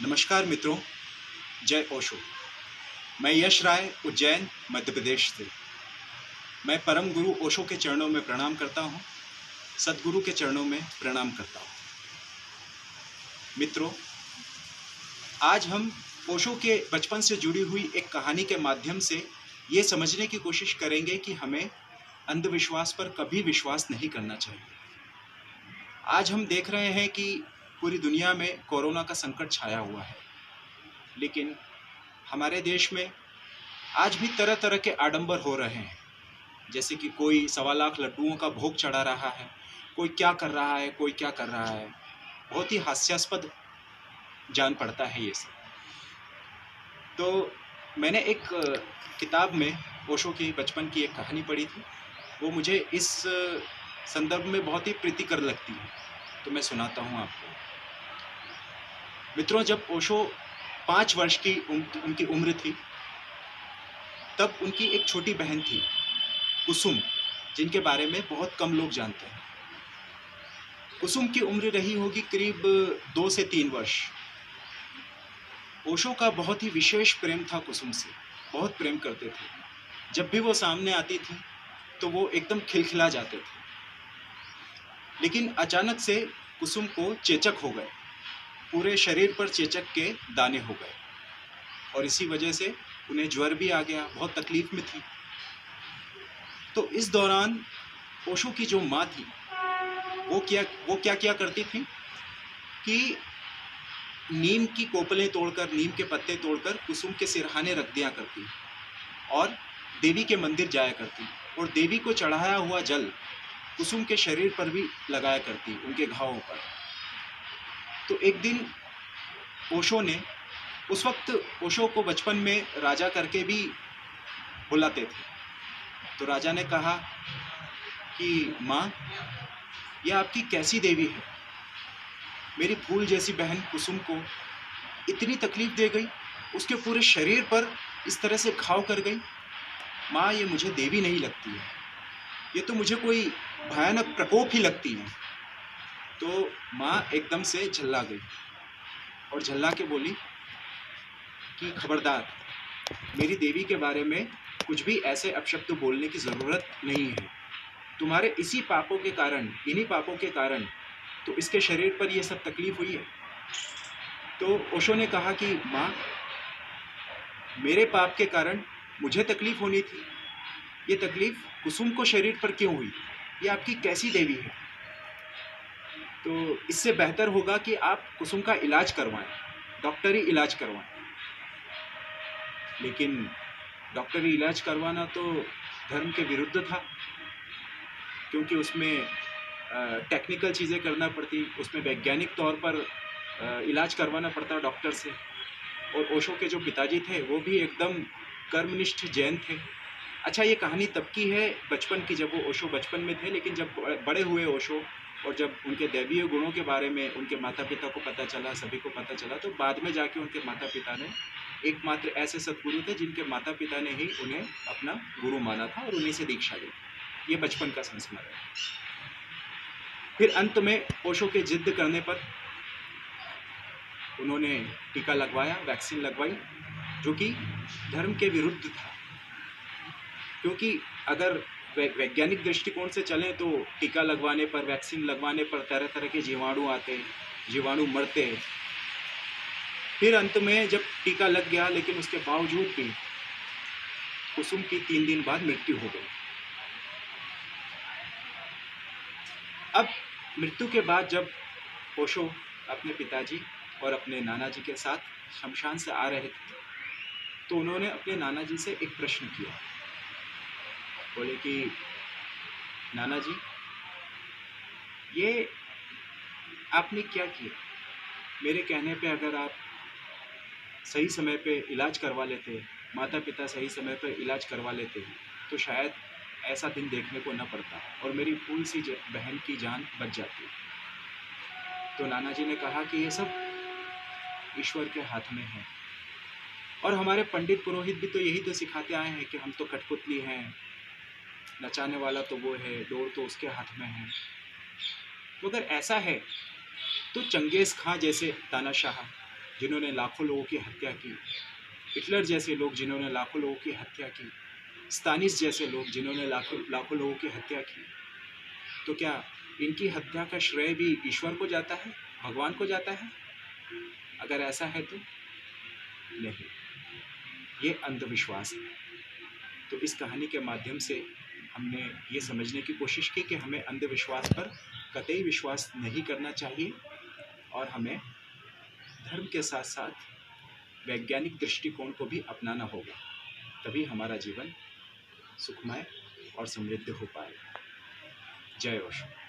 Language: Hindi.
नमस्कार मित्रों, जय ओशो। मैं यश राय, उज्जैन, मध्य प्रदेश से। मैं परम गुरु ओशो के चरणों में प्रणाम करता हूँ, सद्गुरु के चरणों में प्रणाम करता हूँ। मित्रों, आज हम ओशो के बचपन से जुड़ी हुई एक कहानी के माध्यम से ये समझने की कोशिश करेंगे कि हमें अंधविश्वास पर कभी विश्वास नहीं करना चाहिए। आज हम देख रहे हैं कि पूरी दुनिया में कोरोना का संकट छाया हुआ है, लेकिन हमारे देश में आज भी तरह तरह के आडंबर हो रहे हैं। जैसे कि कोई 1.25 लाख लड्डुओं का भोग चढ़ा रहा है, कोई क्या कर रहा है, कोई क्या कर रहा है। बहुत ही हास्यास्पद जान पड़ता है ये सब। तो मैंने एक किताब में ओशो की बचपन की एक कहानी पढ़ी थी। वो मुझे इस संदर्भ में बहुत ही प्रीतिकर लगती है, तो मैं सुनाता हूँ आपको। मित्रों, जब ओशो 5 वर्ष की उनकी उम्र थी, तब उनकी एक छोटी बहन थी, कुसुम, जिनके बारे में बहुत कम लोग जानते हैं। कुसुम की उम्र रही होगी करीब 2 से 3 वर्ष। ओशो का बहुत ही विशेष प्रेम था कुसुम से, बहुत प्रेम करते थे। जब भी वो सामने आती थी तो वो एकदम खिलखिला जाते थे। लेकिन अचानक से कुसुम को चेचक हो गए, पूरे शरीर पर चेचक के दाने हो गए, और इसी वजह से उन्हें ज्वर भी आ गया, बहुत तकलीफ में थी। तो इस दौरान ओशो की जो माँ थी, वो क्या क्या करती थी कि नीम की कोपलें तोड़कर, नीम के पत्ते तोड़कर कुसुम के सिरहाने रख दिया करती और देवी के मंदिर जाया करती, और देवी को चढ़ाया हुआ जल कुसुम के शरीर पर भी लगाया करती, उनके घावों पर। तो एक दिन ओशो ने, उस वक्त ओशो को बचपन में राजा करके भी बुलाते थे, तो राजा ने कहा कि माँ, यह आपकी कैसी देवी है? मेरी फूल जैसी बहन कुसुम को इतनी तकलीफ दे गई, उसके पूरे शरीर पर इस तरह से घाव कर गई। माँ, ये मुझे देवी नहीं लगती है, ये तो मुझे कोई भयानक प्रकोप ही लगती है। तो माँ एकदम से झल्ला गई और झल्ला के बोली कि खबरदार, मेरी देवी के बारे में कुछ भी ऐसे अपशब्द बोलने की ज़रूरत नहीं है। तुम्हारे इसी पापों के कारण, इन्हीं पापों के कारण तो इसके शरीर पर ये सब तकलीफ हुई है। तो ओशो ने कहा कि माँ, मेरे पाप के कारण मुझे तकलीफ होनी थी, ये तकलीफ कुसुम को शरीर पर क्यों हुई? ये आपकी कैसी देवी है? तो इससे बेहतर होगा कि आप कुसुम का इलाज करवाएं, डॉक्टरी इलाज करवाएं। लेकिन डॉक्टरी इलाज करवाना तो धर्म के विरुद्ध था, क्योंकि उसमें टेक्निकल चीज़ें करना पड़ती, उसमें वैज्ञानिक तौर पर इलाज करवाना पड़ता डॉक्टर से। और ओशो के जो पिताजी थे वो भी एकदम कर्मनिष्ठ जैन थे। अच्छा, ये कहानी तब की है बचपन की, जब वो ओशो बचपन में थे, लेकिन जब बड़े हुए ओशो और जब उनके दैवीय गुणों के बारे में उनके माता पिता को पता चला, सभी को पता चला, तो बाद में जाके उनके माता पिता ने, एकमात्र ऐसे सद्गुरु थे जिनके माता पिता ने ही उन्हें अपना गुरु माना था और उन्हीं से दीक्षा ली। ये बचपन का संस्कार है। फिर अंत में ओशो के जिद करने पर उन्होंने टीका लगवाया, वैक्सीन लगवाई, जो कि धर्म के विरुद्ध था। क्योंकि अगर वैज्ञानिक दृष्टिकोण से चलें तो टीका लगवाने पर, वैक्सीन लगवाने पर तरह तरह के जीवाणु आते, जीवाणु मरते। फिर अंत में जब टीका लग गया, लेकिन उसके बावजूद भी कुसुम की 3 दिन बाद मृत्यु हो गई। अब मृत्यु के बाद जब ओशो अपने पिताजी और अपने नाना जी के साथ शमशान से आ रहे थे, तो उन्होंने अपने नाना जी से एक प्रश्न किया। बोले कि नाना जी, ये आपने क्या किया? मेरे कहने पे अगर आप सही समय पे इलाज करवा लेते, माता पिता सही समय पे इलाज करवा लेते, तो शायद ऐसा दिन देखने को न पड़ता और मेरी फूल सी बहन की जान बच जाती। तो नाना जी ने कहा कि ये सब ईश्वर के हाथ में है, और हमारे पंडित पुरोहित भी तो यही तो सिखाते आए हैं कि हम तो कठपुतली हैं, नचाने वाला तो वो है, डोर तो उसके हाथ में है। तो अगर ऐसा है तो चंगेज़ खां जैसे तानाशाह, जिन्होंने लाखों लोगों की हत्या की, हिटलर जैसे लोग जिन्होंने लाखों लोगों की हत्या की, स्टालिन जैसे लोग जिन्होंने लाखों लाखों लोगों की हत्या की, तो क्या इनकी हत्या का श्रेय भी ईश्वर को जाता है, भगवान को जाता है? अगर ऐसा है तो नहीं, ये अंधविश्वास है। तो इस कहानी के माध्यम से हमने ये समझने की कोशिश की कि हमें अंधविश्वास पर कतई विश्वास नहीं करना चाहिए और हमें धर्म के साथ साथ वैज्ञानिक दृष्टिकोण को भी अपनाना होगा, तभी हमारा जीवन सुखमय और समृद्ध हो पाएगा। जय ओशो।